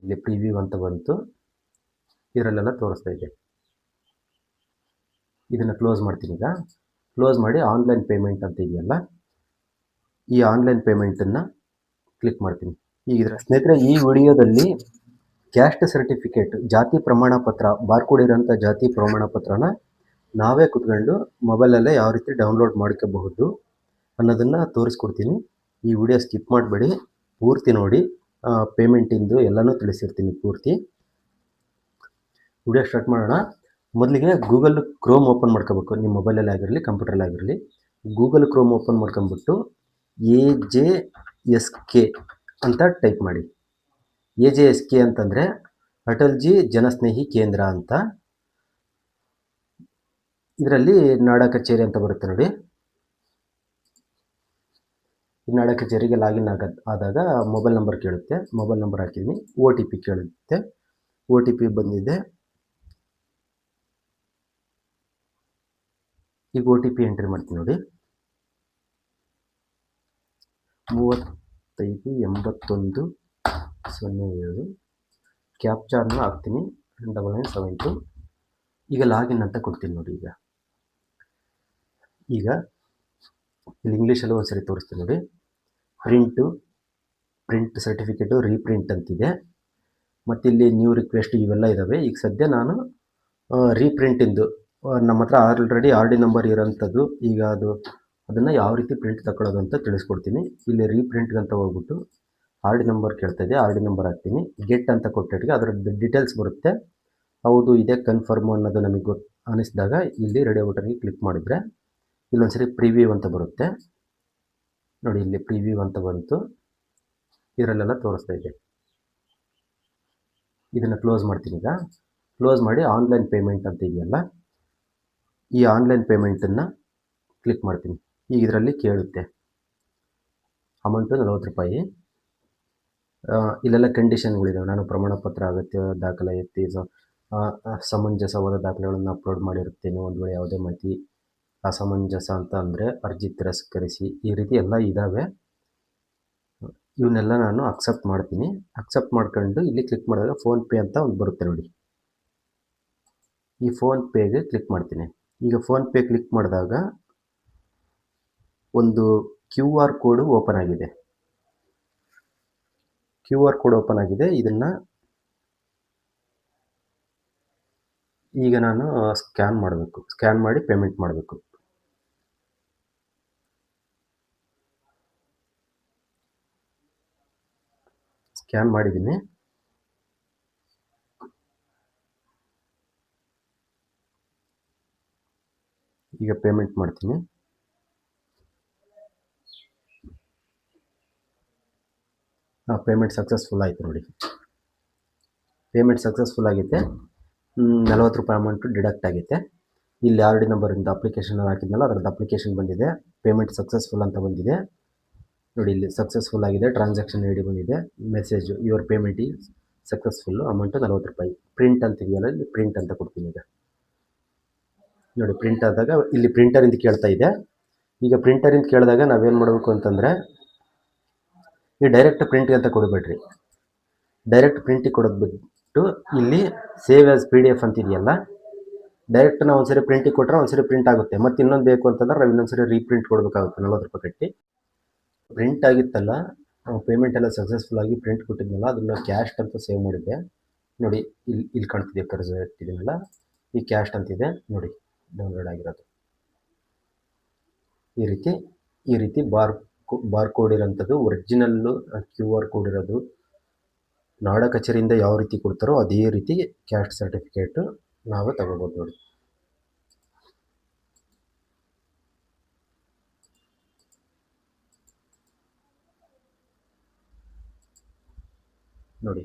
ಇಲ್ಲಿ ಪ್ರಿವ್ಯೂ ಅಂತ ಬಂತು, ಇದರಲ್ಲೆಲ್ಲ ತೋರಿಸ್ತಾ ಇದೆ. ಇದನ್ನು ಕ್ಲೋಸ್ ಮಾಡ್ತೀನಿ. ಈಗ ಕ್ಲೋಸ್ ಮಾಡಿ ಆನ್ಲೈನ್ ಪೇಮೆಂಟ್ ಅಂತ ಇದೆಯಲ್ಲ, ಈ ಆನ್ಲೈನ್ ಪೇಮೆಂಟನ್ನು ಕ್ಲಿಕ್ ಮಾಡ್ತೀನಿ. ಈಗ ಸ್ನೇಹಿತರೆ, ಈ ವಿಡಿಯೋದಲ್ಲಿ ಕ್ಯಾಸ್ಟ್ ಸರ್ಟಿಫಿಕೇಟ್, ಜಾತಿ ಪ್ರಮಾಣ ಪತ್ರ, ಬಾರ್ಕೋಡ್ ಇರೋಂಥ ಜಾತಿ ಪ್ರಮಾಣ ಪತ್ರನ ನಾವೇ ಕುತ್ಕೊಂಡು ಮೊಬೈಲಲ್ಲೇ ಯಾವ ರೀತಿ ಡೌನ್ಲೋಡ್ ಮಾಡ್ಕೋಬಹುದು ಅನ್ನೋದನ್ನು ತೋರಿಸ್ಕೊಡ್ತೀನಿ. ಈ ವಿಡಿಯೋ ಸ್ಕಿಪ್ ಮಾಡಬೇಡಿ, ಪೂರ್ತಿ ನೋಡಿ. ಪೇಮೆಂಟಿಂದು ಎಲ್ಲನೂ ತಿಳಿಸಿರ್ತೀನಿ ಪೂರ್ತಿ. ವಿಡಿಯೋ ಸ್ಟಾರ್ಟ್ ಮಾಡೋಣ. ಮೊದಲಿಗೆ ಗೂಗಲ್ ಕ್ರೋಮ್ ಓಪನ್ ಮಾಡ್ಕೋಬೇಕು. ನಿಮ್ಮ ಮೊಬೈಲಲ್ಲಿ ಆಗಿರಲಿ, ಕಂಪ್ಯೂಟರಲ್ಲಿ ಆಗಿರಲಿ, ಗೂಗಲ್ ಕ್ರೋಮ್ ಓಪನ್ ಮಾಡ್ಕೊಂಬಿಟ್ಟು AJSK ಅಂತ ಟೈಪ್ ಮಾಡಿ. AJSK ಅಂತಂದರೆ ಅಟಲ್ಜಿ ಜನಸ್ನೇಹಿ ಕೇಂದ್ರ ಅಂತ. ಇದರಲ್ಲಿ ನಾಡ ಕಚೇರಿ ಅಂತ ಬರುತ್ತೆ ನೋಡಿ. ಈ ನಾಡ ಕಚೇರಿಗೆ ಲಾಗಿನ್ ಆದಾಗ ಮೊಬೈಲ್ ನಂಬರ್ ಕೇಳುತ್ತೆ. ಮೊಬೈಲ್ ನಂಬರ್ ಹಾಕಿದ್ದೀನಿ. OTP ಕೇಳುತ್ತೆ. OTP ಬಂದಿದೆ. ಈಗ OTP ಎಂಟ್ರಿ ಮಾಡ್ತೀನಿ ನೋಡಿ. 358107. ಕ್ಯಾಪ್ಚಾರ್ನ ಹಾಕ್ತೀನಿ, 9972. ಈಗ ಲಾಗಿನ್ ಅಂತ ಕೊಡ್ತೀನಿ ನೋಡಿ. ಈಗ ಇಲ್ಲಿ ಇಂಗ್ಲೀಷಲ್ಲೂ ಒಂದ್ಸರಿ ತೋರಿಸ್ತೀನಿ ನೋಡಿ. ಪ್ರಿಂಟ್ ಸರ್ಟಿಫಿಕೇಟು ರೀಪ್ರಿಂಟ್ ಅಂತಿದೆ, ಮತ್ತು ಇಲ್ಲಿ ನ್ಯೂ ರಿಕ್ವೆಸ್ಟ್ ಇವೆಲ್ಲ ಇದ್ದಾವೆ. ಈಗ ಸದ್ಯ ನಾನು ರೀಪ್ರಿಂಟಿಂದು ನಮ್ಮ ಹತ್ರ ಆಲ್ರೆಡಿ RD ನಂಬರ್ ಇರೋಂಥದ್ದು. ಈಗ ಅದನ್ನು ಯಾವ ರೀತಿ ಪ್ರಿಂಟ್ ತಗೊಳ್ಳೋದು ಅಂತ ತಿಳಿಸ್ಕೊಡ್ತೀನಿ. ಇಲ್ಲಿ ರೀಪ್ರಿಂಟ್ಗೆ ಅಂತ ಹೋಗ್ಬಿಟ್ಟು RD ನಂಬರ್ ಕೇಳ್ತಾ ಇದೆ, RD ನಂಬರ್ ಹಾಕ್ತೀನಿ. ಗೆಟ್ ಅಂತ ಕೊಟ್ಟಿಗೆ ಅದರದ್ದು ಡೀಟೇಲ್ಸ್ ಬರುತ್ತೆ. ಹೌದು ಇದೆ ಕನ್ಫರ್ಮ್ ಅನ್ನೋದು ನಮಗೆ ಅನ್ನಿಸಿದಾಗ ಇಲ್ಲಿ ರೆಡಿ ಬಟನ್ಗೆ ಕ್ಲಿಕ್ ಮಾಡಿದರೆ ಇಲ್ಲೊಂದ್ಸರಿ ಪ್ರಿವ್ಯೂ ಅಂತ ಬರುತ್ತೆ ನೋಡಿ. ಇಲ್ಲಿ ಪ್ರಿವ್ಯೂ ಅಂತ ಬಂತು, ಇದರಲ್ಲೆಲ್ಲ ತೋರಿಸ್ತಾ ಇದೆ. ಇದನ್ನು ಕ್ಲೋಸ್ ಮಾಡ್ತೀನಿ. ಈಗ ಕ್ಲೋಸ್ ಮಾಡಿ ಆನ್ಲೈನ್ ಪೇಮೆಂಟ್ ಅಂತ ಇದೆಯಲ್ಲ, ಈ ಆನ್ಲೈನ್ ಪೇಮೆಂಟನ್ನು ಕ್ಲಿಕ್ ಮಾಡ್ತೀನಿ. ಈಗ ಇದರಲ್ಲಿ ಕೇಳುತ್ತೆ ಅಮೌಂಟು 40 ರೂಪಾಯಿ. ಇಲ್ಲೆಲ್ಲ ಕಂಡೀಷನ್ಗಳಿದ್ದಾವೆ. ನಾನು ಪ್ರಮಾಣ ಪತ್ರ ಅಗತ್ಯ ದಾಖಲಾತಿ, ಸಮಂಜಸವಾದ ದಾಖಲೆಗಳನ್ನು ಅಪ್ಲೋಡ್ ಮಾಡಿರುತ್ತೇನೆ. ಒಂದು ವೇಳೆ ಯಾವುದೇ ಮಾಹಿತಿ ಅಸಮಂಜಸ ಅಂತ ಅಂದರೆ ಅರ್ಜಿ ತಿರಸ್ಕರಿಸಿ, ಈ ರೀತಿ ಎಲ್ಲ ಇದ್ದಾವೆ. ಇವನ್ನೆಲ್ಲ ನಾನು ಅಕ್ಸೆಪ್ಟ್ ಮಾಡ್ತೀನಿ. ಅಕ್ಸೆಪ್ಟ್ ಮಾಡ್ಕೊಂಡು ಇಲ್ಲಿ ಕ್ಲಿಕ್ ಮಾಡಿದಾಗ ಫೋನ್ಪೇ ಅಂತ ಒಂದು ಬರುತ್ತೆ ನೋಡಿ. ಈ ಫೋನ್ಪೇಗೆ ಕ್ಲಿಕ್ ಮಾಡ್ತೀನಿ. ಈಗ ಫೋನ್ಪೇ ಕ್ಲಿಕ್ ಮಾಡಿದಾಗ ಒಂದು QR ಕೋಡು ಓಪನ್ ಆಗಿದೆ. QR ಕೋಡ್ ಓಪನ್ ಆಗಿದೆ. ಇದನ್ನು ಈಗ ನಾನು ಸ್ಕ್ಯಾನ್ ಮಾಡಬೇಕು. ಸ್ಕ್ಯಾನ್ ಮಾಡಿ ಪೇಮೆಂಟ್ ಮಾಡಬೇಕು. ಸ್ಕ್ಯಾನ್ ಮಾಡಿದ್ದೀನಿ. ಈಗ ಪೇಮೆಂಟ್ ಮಾಡ್ತೀನಿ. ಪೇಮೆಂಟ್ ಸಕ್ಸಸ್ಫುಲ್ ಆಯಿತು ನೋಡಿ. ಪೇಮೆಂಟ್ ಸಕ್ಸಸ್ಫುಲ್ ಆಗೈತೆ. 40 ರೂಪಾಯಿ ಅಮೌಂಟು ಡಿಡಕ್ಟ್ ಆಗೈತೆ. ಇಲ್ಲಿ RD ನಂಬರಿಂದ ಅಪ್ಲಿಕೇಶನ್ ಹಾಕಿದ್ನಲ್ಲ, ಅದರದ್ದು ಅಪ್ಲಿಕೇಶನ್ ಬಂದಿದೆ. ಪೇಮೆಂಟ್ ಸಕ್ಸಸ್ಫುಲ್ ಅಂತ ಬಂದಿದೆ ನೋಡಿ. ಇಲ್ಲಿ ಸಕ್ಸಸ್ಫುಲ್ ಆಗಿದೆ, ಟ್ರಾನ್ಸಾಕ್ಷನ್ ID ಬಂದಿದೆ. Message your payment is successful, amount 40 ರೂಪಾಯಿ. ಪ್ರಿಂಟ್ ಅಂತಿದೆಯಲ್ಲ, ಇಲ್ಲಿ ಪ್ರಿಂಟ್ ಅಂತ ಕೊಡ್ತೀನಿ. ಈಗ ನೋಡಿ, ಪ್ರಿಂಟ್ ಆದಾಗ ಇಲ್ಲಿ ಪ್ರಿಂಟರಿಂದ ಕೇಳ್ತಾ ಇದೆ. ಈಗ ಪ್ರಿಂಟರಿಂದ ಕೇಳಿದಾಗ ನಾವೇನು ಮಾಡಬೇಕು ಅಂತಂದರೆ, ಈ ಡೈರೆಕ್ಟ್ ಪ್ರಿಂಟ್ಗೆ ಅಂತ ಕೊಡಬೇಡ್ರಿ. ಡೈರೆಕ್ಟ್ ಪ್ರಿಂಟಿಗೆ ಕೊಡೋದು ಬಿಟ್ಟು ಇಲ್ಲಿ ಸೇವ್ ಆ್ಯಸ್ PDF ಅಂತಿದೆಯಲ್ಲ, ಡೈರೆಕ್ಟ್ ನಾವು ಒಂದ್ಸರಿ ಪ್ರಿಂಟಿಗೆ ಕೊಟ್ಟರೆ ಒಂದ್ಸರಿ ಪ್ರಿಂಟ್ ಆಗುತ್ತೆ. ಮತ್ತು ಇನ್ನೊಂದು ಬೇಕು ಅಂತಂದ್ರೆ ನಾವು ಇನ್ನೊಂದ್ಸರಿ ರೀಪ್ರಿಂಟ್ ಕೊಡಬೇಕಾಗುತ್ತೆ 40 ರೂಪಾಯಿ ಕಟ್ಟಿ. ಪ್ರಿಂಟ್ ಆಗಿತ್ತಲ್ಲ, ಪೇಮೆಂಟ್ ಎಲ್ಲ ಸಕ್ಸಸ್ಫುಲ್ ಆಗಿ ಪ್ರಿಂಟ್ ಕೊಟ್ಟಿದ್ನಲ್ಲ, ಅದನ್ನು ಕ್ಯಾಸ್ಟ್ ಅಂತ ಸೇವ್ ಮಾಡಿದ್ದೆ ನೋಡಿ. ಇಲ್ಲಿ ಕಾಣ್ತಿದೆ ಕರ್ಸರ್ ಇಟ್ಟಿದ್ದೀನಲ್ಲ, ಈ ಕ್ಯಾಸ್ಟ್ ಅಂತಿದೆ ನೋಡಿ, ಡೌನ್ಲೋಡ್ ಆಗಿರೋದು. ಈ ರೀತಿ ಬಾರ್ಕೋಡ್ ಇರೋಂಥದ್ದು ಒರಿಜಿನಲ್ಲು QR ಕೋಡ್ ಇರೋದು ನಾಡ ಕಚೇರಿಯಿಂದ ಯಾವ ರೀತಿ ಕೊಡ್ತಾರೋ ಅದೇ ರೀತಿ ಕ್ಯಾಸ್ಟ್ ಸರ್ಟಿಫಿಕೇಟು ನಾವು ತಗೋಬೋದು ನೋಡಿ. ನೋಡಿ